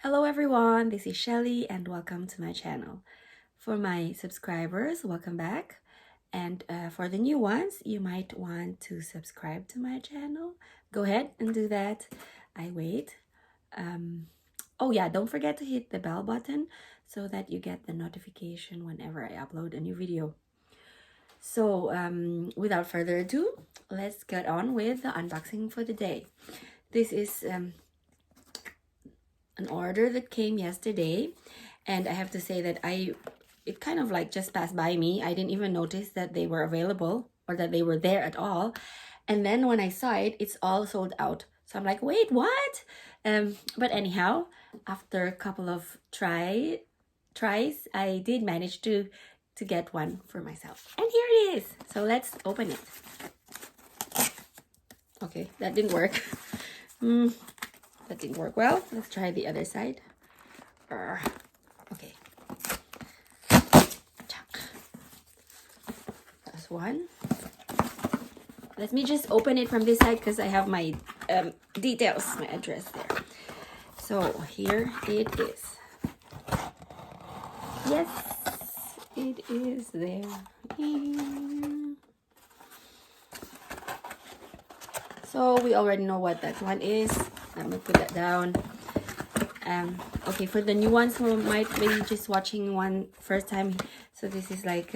Hello everyone, this is Shelly and welcome to my channel. For my subscribers, welcome back. And for the new ones, you might want to subscribe to my channel. Go ahead and do that. I wait. Oh yeah, don't forget to hit the bell button so that you get the notification whenever I upload a new video. So without further ado, let's get on with the unboxing for the day. This is an order that came yesterday, and I have to say that it kind of like just passed by me. I didn't even notice that they were available or that they were there at all. And then when I saw it, it's all sold out. So I'm like, wait, what? But anyhow, after a couple of tries, I did manage to get one for myself. And here it is. So let's open it. Okay, that didn't work. That didn't work well. Let's try the other side. Okay. That's one. Let me just open it from this side because I have my details, my address there. So here it is. Yes, it is there. So we already know what that one is. Let me put that down. Okay, for the new ones who might be just watching one first time, so this is like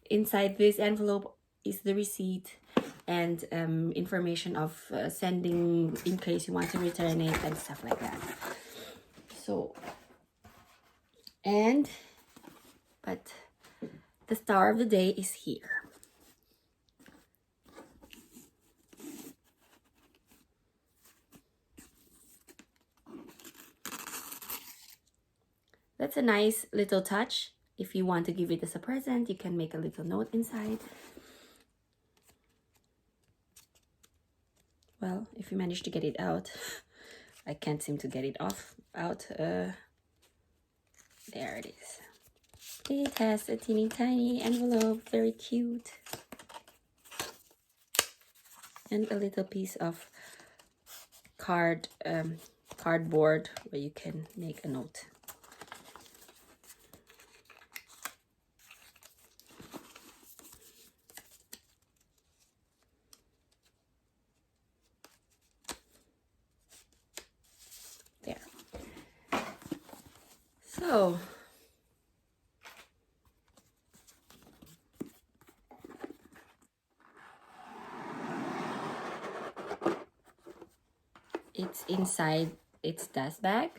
inside this envelope is the receipt and information of sending in case you want to return it and stuff like that. So, but the star of the day is here. That's a nice little touch. If you want to give it as a present, you can make a little note inside. Well, if you manage to get it out, I can't seem to get it out. There it is. It has a teeny tiny envelope, very cute. And a little piece of cardboard where you can make a note. There. So it's inside its dust bag.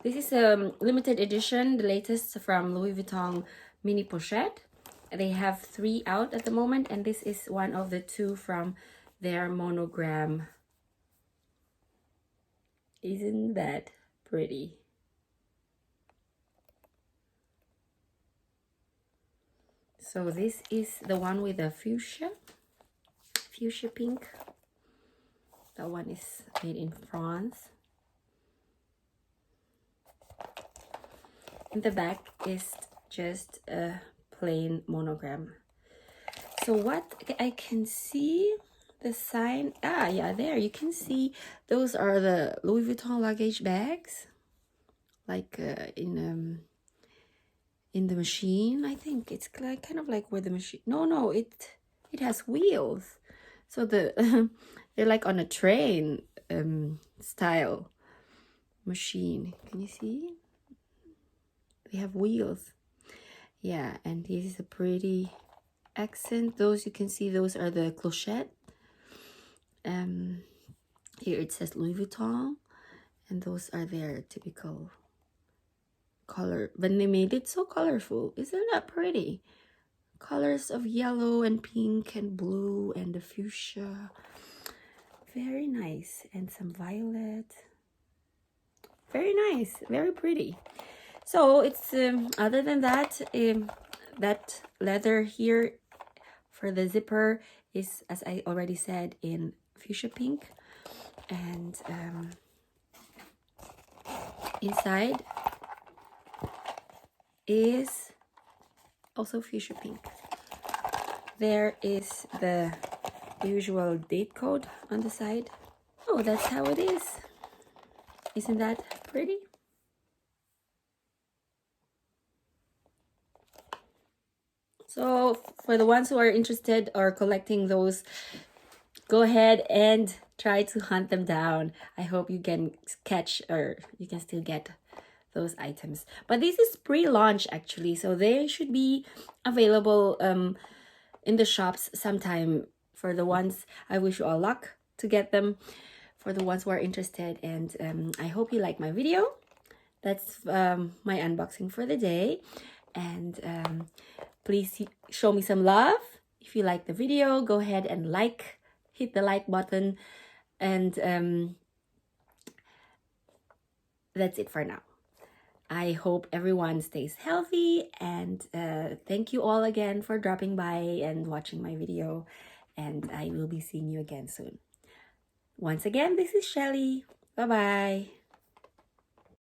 This is a limited edition, the latest from Louis Vuitton mini pochette. They have 3 out at the moment, and this is one of the 2 from their monogram. Isn't that pretty? So this is the one with the fuchsia pink. That one is made in France. And the back is just a plain monogram. So what I can see, the sign, yeah, there you can see those are the Louis Vuitton luggage bags, like in the machine. I think it's like kind of like where the machine, no, it has wheels, so the they're like on a train style machine. Can you see? They have wheels. Yeah, and this is a pretty accent. Those you can see, those are the clochette. Here it says Louis Vuitton, and those are their typical color. But they made it so colorful. Isn't that pretty? Colors of yellow and pink and blue and the fuchsia. Very nice. And some violet. Very nice. Very pretty. So it's other than that, that leather here for the zipper is, as I already said, in fuchsia pink, and inside is also fuchsia pink. There is the usual date code on the side. Oh, that's how it is. Isn't that pretty? So for the ones who are interested or collecting those, go ahead and try to hunt them down. I hope you can catch, or you can still get those items. But this is pre-launch actually, so they should be available in the shops sometime. For the ones, I wish you all luck to get them. For the ones who are interested, and I hope you like my video. That's my unboxing for the day, and please show me some love. If you like the video, go ahead and hit the like button, and that's it for now. I hope everyone stays healthy, and thank you all again for dropping by and watching my video, and I will be seeing you again soon. Once again, this is Shelly. Bye-bye.